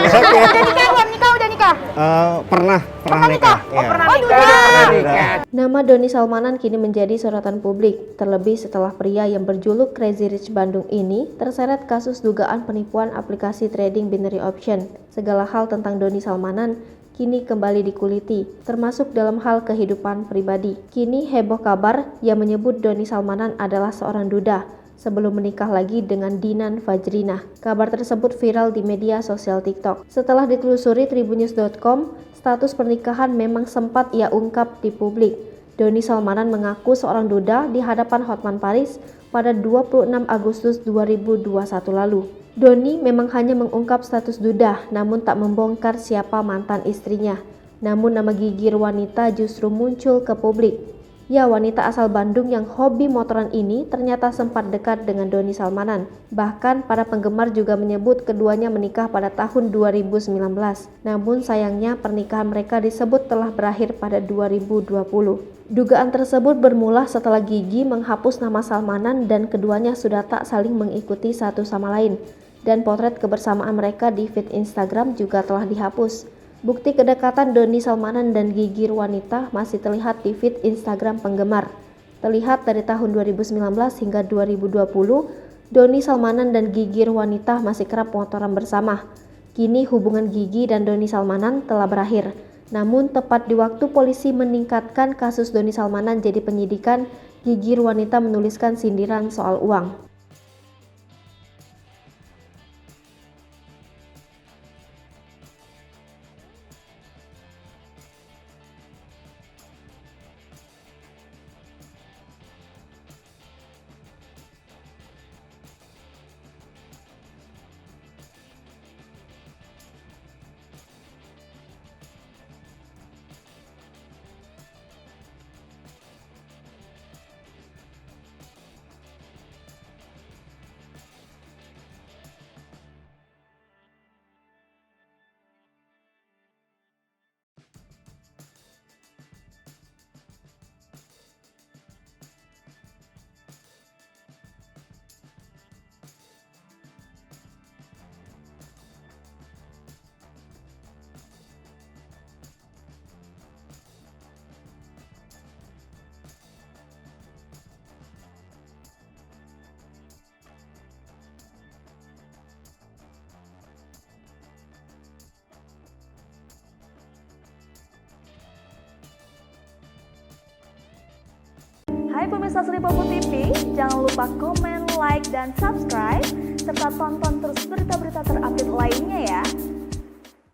Udah nikah? Pernah nikah. Oh, pernah nikah. Nama Doni Salmanan kini menjadi sorotan publik, terlebih setelah pria yang berjuluk Crazy Rich Bandung ini terseret kasus dugaan penipuan aplikasi trading binary option. Segala hal tentang Doni Salmanan kini kembali dikuliti, termasuk dalam hal kehidupan pribadi. Kini heboh kabar yang menyebut Doni Salmanan adalah seorang duda sebelum menikah lagi dengan Dinan Fajrinah. Kabar tersebut viral di media sosial TikTok. Setelah ditelusuri tribunnews.com, status pernikahan memang sempat ia ungkap di publik. Doni Salmanan mengaku seorang duda di hadapan Hotman Paris pada 26 Agustus 2021 lalu. Doni memang hanya mengungkap status duda, namun tak membongkar siapa mantan istrinya. Namun nama Gigi Wanita justru muncul ke publik. Ya, wanita asal Bandung yang hobi motoran ini ternyata sempat dekat dengan Doni Salmanan. Bahkan para penggemar juga menyebut keduanya menikah pada tahun 2019. Namun sayangnya pernikahan mereka disebut telah berakhir pada 2020. Dugaan tersebut bermula setelah Gigi menghapus nama Salmanan dan keduanya sudah tak saling mengikuti satu sama lain. Dan potret kebersamaan mereka di feed Instagram juga telah dihapus. Bukti kedekatan Doni Salmanan dan Gigi Wanita masih terlihat di feed Instagram penggemar. Terlihat dari tahun 2019 hingga 2020, Doni Salmanan dan Gigi Wanita masih kerap motoran bersama. Kini hubungan Gigi dan Doni Salmanan telah berakhir. Namun tepat di waktu polisi meningkatkan kasus Doni Salmanan jadi penyidikan, Gigi Wanita menuliskan sindiran soal uang. Hai pemirsa Sri Popo TV, jangan lupa komen, like, dan subscribe, serta tonton terus berita-berita terupdate lainnya